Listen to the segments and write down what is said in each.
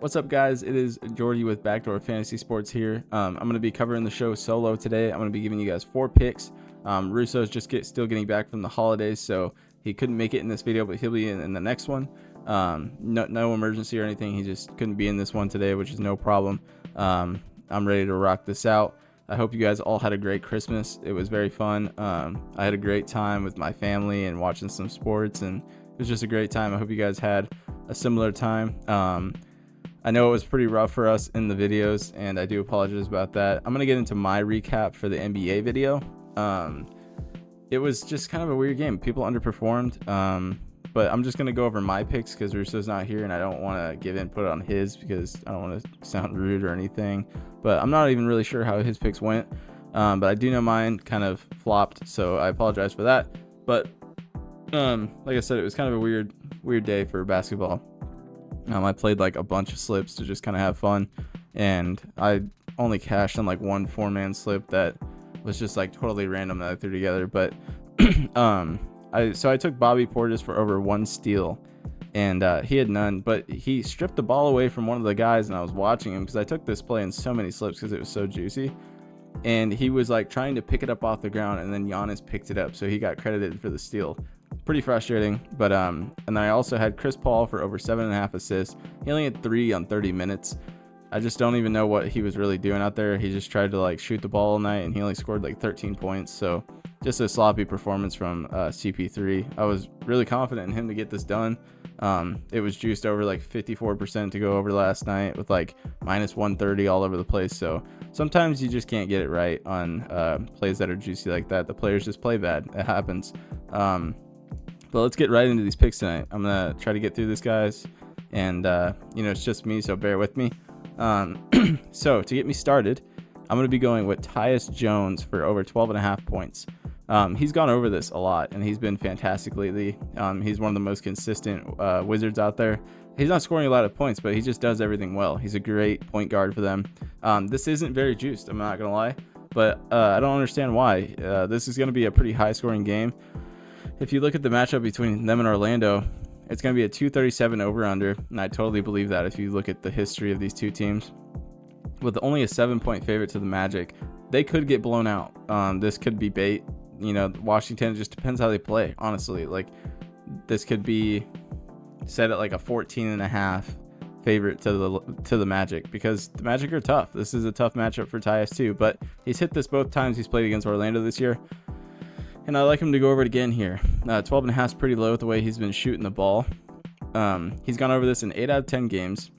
What's up, guys? It is Jordy with Backdoor Fantasy Sports here. I'm going to be covering the show solo today. I'm going to be giving you guys 4 picks. Russo's still getting back from the holidays, so he couldn't make it in this video, but he'll be in the next one. No emergency or anything. He just couldn't be in this one today, which is no problem. I'm ready to rock this out. I hope you guys all had a great Christmas. It was very fun. I had a great time with my family and watching some sports, and it was just a great time. I hope you guys had a similar time. I know it was pretty rough for us in the videos, and I do apologize about that. I'm going to get into my recap for the NBA video. It was just kind of a weird game. People underperformed, but I'm just going to go over my picks because Russo's not here, and I don't want to give input on his because I don't want to sound rude or anything. But I'm not even really sure how his picks went, but I do know mine kind of flopped, so I apologize for that. But like I said, it was kind of a weird day for basketball. I played like a bunch of slips to just kind of have fun, and I only cashed on like one 4-man slip that was just like totally random that I threw together. But I took Bobby Portis for over 1 steal, and he had none, but he stripped the ball away from one of the guys, and I was watching him because I took this play in so many slips because it was so juicy, and he was like trying to pick it up off the ground, and then Giannis picked it up, so he got credited for the steal. Pretty frustrating. But and then I also had Chris Paul for over 7.5 assists. He only had 3 on 30 minutes. I just don't even know what he was really doing out there. He just tried to like shoot the ball all night, and he only scored like 13 points. So just a sloppy performance from CP3. I was really confident in him to get this done. It was juiced over like 54% to go over last night with like minus 130 all over the place. So sometimes you just can't get it right on plays that are juicy like that. The players just play bad. It happens. But let's get right into these picks tonight. I'm going to try to get through this, guys. And, it's just me, so bear with me. So to get me started, I'm going to be going with Tyus Jones for over 12.5 points. He's gone over this a lot, and he's been fantastic lately. He's one of the most consistent Wizards out there. He's not scoring a lot of points, but he just does everything well. He's a great point guard for them. This isn't very juiced, I'm not going to lie. But I don't understand why. This is going to be a pretty high-scoring game. If you look at the matchup between them and Orlando, it's going to be a 237 over-under, and I totally believe that if you look at the history of these two teams. With only a 7-point favorite to the Magic, they could get blown out. This could be bait. Washington, it just depends how they play, honestly. Like, this could be set at like a 14.5 favorite to the Magic, because the Magic are tough. This is a tough matchup for Tyus too, but he's hit this both times he's played against Orlando this year. And I like him to go over it again here. 12.5 is pretty low with the way he's been shooting the ball. He's gone over this in 8 out of 10 games.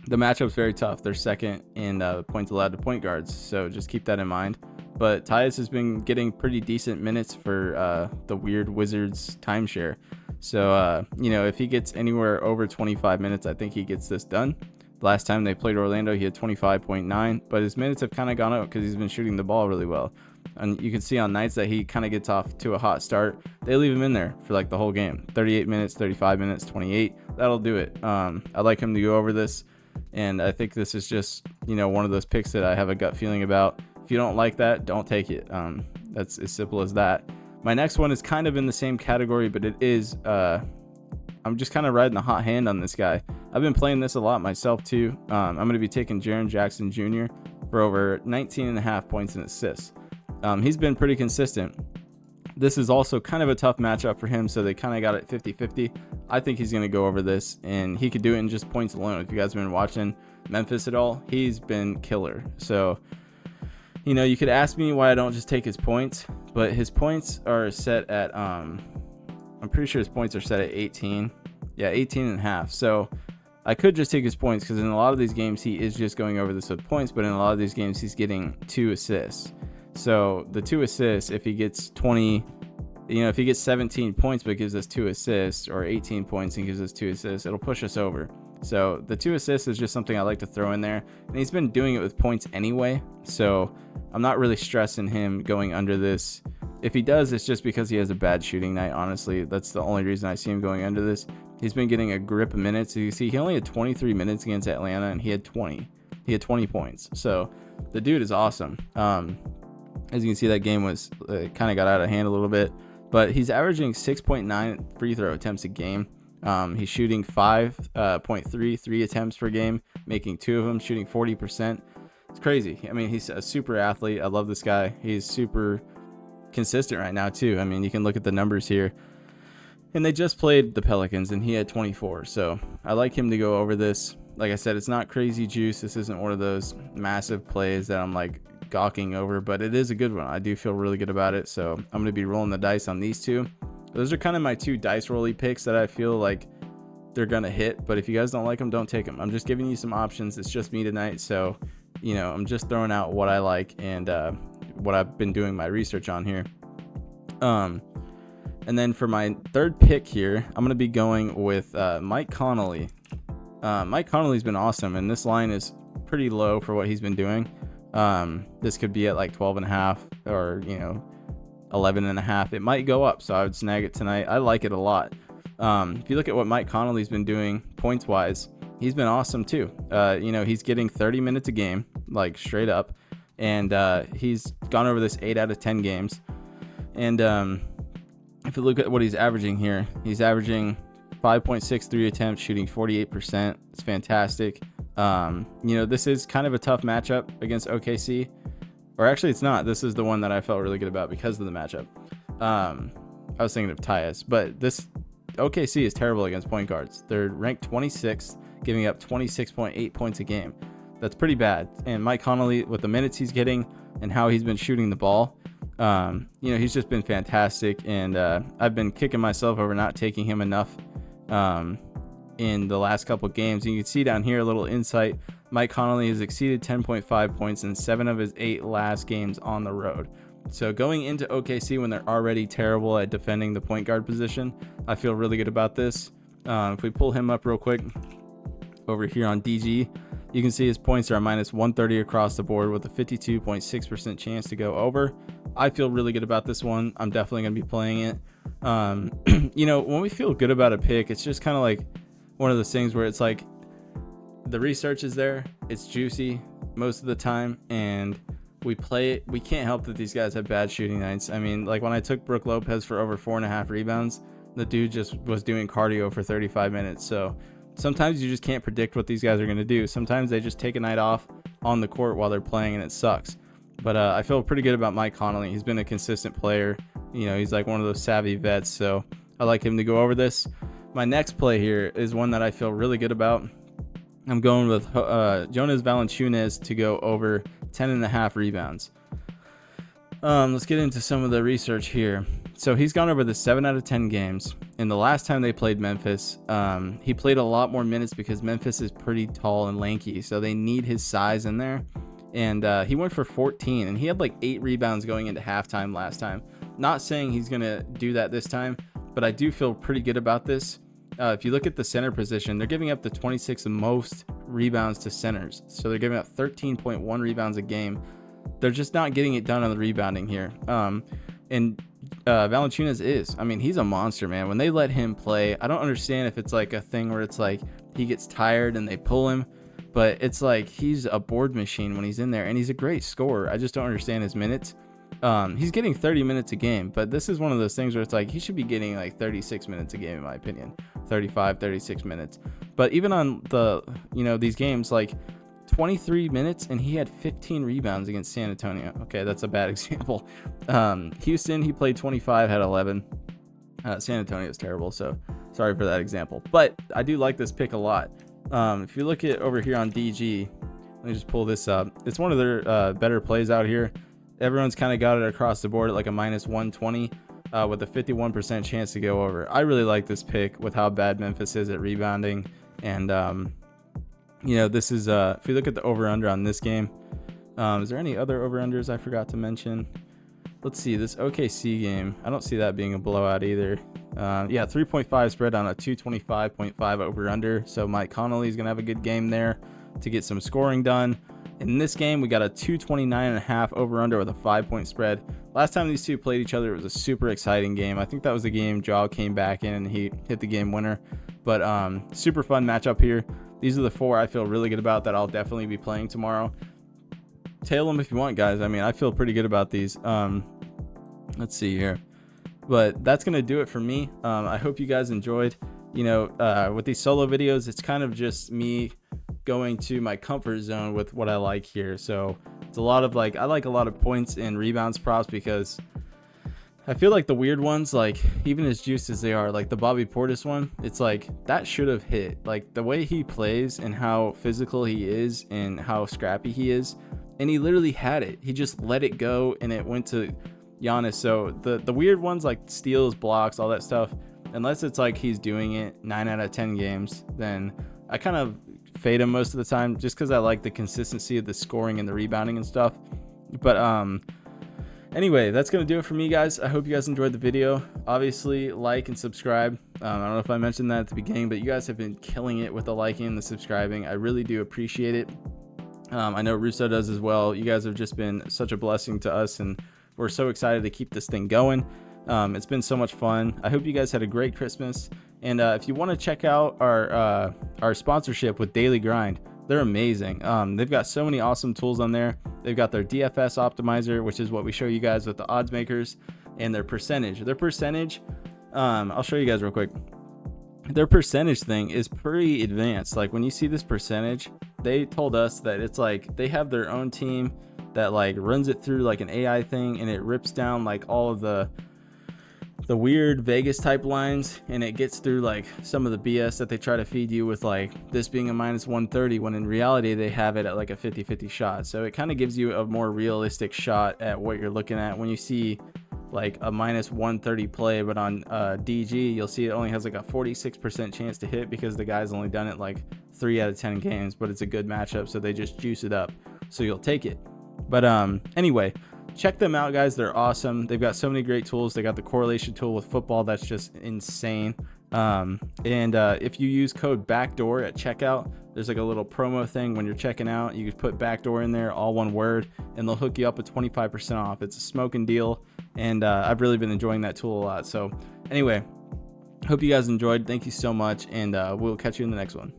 The matchup's very tough. They're second in points allowed to point guards, so just keep that in mind. But Tyus has been getting pretty decent minutes for the weird Wizards timeshare. So, if he gets anywhere over 25 minutes, I think he gets this done. Last time they played Orlando, he had 25.9, but his minutes have kind of gone up because he's been shooting the ball really well. And you can see on nights that he kind of gets off to a hot start, they leave him in there for like the whole game. 38 minutes, 35 minutes, 28. That'll do it. I'd like him to go over this, and I think this is just, one of those picks that I have a gut feeling about. If you don't like that, don't take it. That's as simple as that. My next one is kind of in the same category, but it is, I'm just kind of riding the hot hand on this guy. I've been playing this a lot myself too. I'm going to be taking Jaren Jackson Jr. for over 19.5 points and assists. He's been pretty consistent. This is also kind of a tough matchup for him, so they kind of got it 50-50. I think he's going to go over this, and he could do it in just points alone. If you guys have been watching Memphis at all, he's been killer. So, you could ask me why I don't just take his points, but his points are set at, I'm pretty sure his points are set at 18. Yeah, 18.5. So I could just take his points because in a lot of these games, he is just going over this with points, but in a lot of these games, he's getting 2 assists. So the 2 assists, if he gets 20, if he gets 17 points but gives us 2 assists, or 18 points and gives us 2 assists, it'll push us over. So the 2 assists is just something I like to throw in there, and he's been doing it with points anyway, so I'm not really stressing him going under this. If he does, it's just because he has a bad shooting night, honestly. That's the only reason I see him going under this. He's been getting a grip of minutes. So you see, he only had 23 minutes against Atlanta, and he had 20. He had 20 points. So the dude is awesome. As you can see, that game was kind of got out of hand a little bit, but he's averaging 6.9 free throw attempts a game. He's shooting 5.33 attempts per game, making 2 of them, shooting 40%. It's crazy. I mean, he's a super athlete. I love this guy. He's super consistent right now too. I mean, you can look at the numbers here. And they just played the Pelicans, and he had 24. So I like him to go over this. Like I said, it's not crazy juice. This isn't one of those massive plays that I'm like gawking over, but it is a good one. I do feel really good about it. So I'm going to be rolling the dice on these two. Those are kind of my 2 dice rolly picks that I feel like they're going to hit. But if you guys don't like them, don't take them. I'm just giving you some options. It's just me tonight. So, you know, I'm just throwing out what I like and what I've been doing my research on here. And then for my 3rd pick here, I'm going to be going with Mike Conley. Mike Conley's been awesome, and this line is pretty low for what he's been doing. This could be at like 12.5 or, you know, 11.5. It might go up, so I would snag it tonight. I like it a lot. If you look at what Mike Conley's been doing points-wise, he's been awesome too. You know, he's getting 30 minutes a game, like straight up, and he's gone over this 8 out of 10 games. And if you look at what he's averaging here, he's averaging 5.63 attempts, shooting 48%. It's fantastic. You know, this is kind of a tough matchup against OKC. Or actually, it's not. This is the one that I felt really good about because of the matchup. I was thinking of Tyus, but this OKC is terrible against point guards. They're ranked 26th, giving up 26.8 points a game. That's pretty bad. And Mike Conley, with the minutes he's getting and how he's been shooting the ball, you know, he's just been fantastic. And I've been kicking myself over not taking him enough in the last couple games. And you can see down here a little insight. Mike Conley has exceeded 10.5 points in 7 of his 8 last games on the road. So going into OKC when they're already terrible at defending the point guard position, I feel really good about this. If we pull him up real quick over here on DG, you can see his points are a minus 130 across the board with a 52.6% chance to go over. I feel really good about this one. I'm definitely going to be playing it. You know, when we feel good about a pick, it's just kind of like one of those things where it's like the research is there, it's juicy most of the time, and we play it. We can't help that these guys have bad shooting nights. I mean, like when I took Brook Lopez for over 4.5 rebounds, the dude just was doing cardio for 35 minutes. So sometimes you just can't predict what these guys are going to do. Sometimes they just take a night off on the court while they're playing, and it sucks. But I feel pretty good about Mike Conley. He's been a consistent player. You know, he's like one of those savvy vets, so I like him to go over this. My next play here is one that I feel really good about. I'm going with Jonas Valanciunas to go over 10.5 rebounds. Let's get into some of the research here. So he's gone over the 7 out of 10 games. And the last time they played Memphis, he played a lot more minutes because Memphis is pretty tall and lanky, so they need his size in there. And he went for 14, and he had like 8 rebounds going into halftime last time. Not saying he's going to do that this time, but I do feel pretty good about this. If you look at the center position, they're giving up the 26th most rebounds to centers. So they're giving up 13.1 rebounds a game. They're just not getting it done on the rebounding here. And Valanciunas is. I mean, he's a monster, man. When they let him play, I don't understand if it's like a thing where it's like he gets tired and they pull him. But it's like he's a board machine when he's in there. And he's a great scorer. I just don't understand his minutes. He's getting 30 minutes a game, but this is one of those things where it's like he should be getting like 36 minutes a game in my opinion, 35, 36 minutes. But even on the, you know, these games, like 23 minutes and he had 15 rebounds against San Antonio. Okay, that's a bad example. Houston, he played 25, had 11. San Antonio is terrible, so sorry for that example. But I do like this pick a lot. If you look at over here on DG, let me just pull this up. It's one of their better plays out here. Everyone's kind of got it across the board at like a minus 120 with a 51% chance to go over. I really like this pick with how bad Memphis is at rebounding. And, you know, this is, if you look at the over-under on this game, is there any other over-unders I forgot to mention? Let's see, this OKC game, I don't see that being a blowout either. Yeah, 3.5 spread on a 225.5 over-under. So Mike Conley is going to have a good game there to get some scoring done. In this game, we got a 229.5 over-under with a 5-point spread. Last time these two played each other, it was a super exciting game. I think that was the game Ja came back in and he hit the game winner. But super fun matchup here. These are the 4 I feel really good about that I'll definitely be playing tomorrow. Tail them if you want, guys. I mean, I feel pretty good about these. Let's see here. But that's going to do it for me. I hope you guys enjoyed. with these solo videos, it's kind of just me going to my comfort zone with what I like here. So it's a lot of like, I like a lot of points and rebounds props, because I feel like the weird ones, like even as juiced as they are, like the Bobby Portis one, it's like that should have hit. Like the way he plays and how physical he is and how scrappy he is, and he literally had it. He just let it go and it went to Giannis. So the weird ones like steals, blocks, all that stuff, unless it's like he's doing it 9 out of 10 games, then I kind of fade him most of the time, just because I like the consistency of the scoring and the rebounding and stuff. But anyway, that's gonna do it for me, guys. I hope you guys enjoyed the video. Obviously, like and subscribe. I don't know if I mentioned that at the beginning, but you guys have been killing it with the liking and the subscribing. I really do appreciate it. I know Russo does as well. You guys have just been such a blessing to us, and we're so excited to keep this thing going. It's been so much fun. I hope you guys had a great Christmas. And if you want to check out our sponsorship with Daily Grind, they're amazing. They've got so many awesome tools on there. They've got their DFS optimizer, which is what we show you guys with the odds makers, and their percentage. I'll show you guys real quick. Their percentage thing is pretty advanced. Like when you see this percentage, they told us that it's like they have their own team that like runs it through like an AI thing, and it rips down like all of the weird Vegas type lines, and it gets through like some of the BS that they try to feed you with, like this being a -130, when in reality they have it at like a 50-50 shot. So it kind of gives you a more realistic shot at what you're looking at when you see like a -130 play, but on DG you'll see it only has like a 46% chance to hit, because the guy's only done it like 3 out of 10 games, but it's a good matchup, so they just juice it up, so you'll take it. But anyway, check them out, guys. They're awesome. They've got so many great tools. They got the correlation tool with football that's just insane. And if you use code BACKDOOR at checkout, there's like a little promo thing when you're checking out. You can put BACKDOOR in there, all one word, and they'll hook you up with 25% off. It's a smoking deal, and I've really been enjoying that tool a lot. So anyway, hope you guys enjoyed. Thank you so much, and we'll catch you in the next one.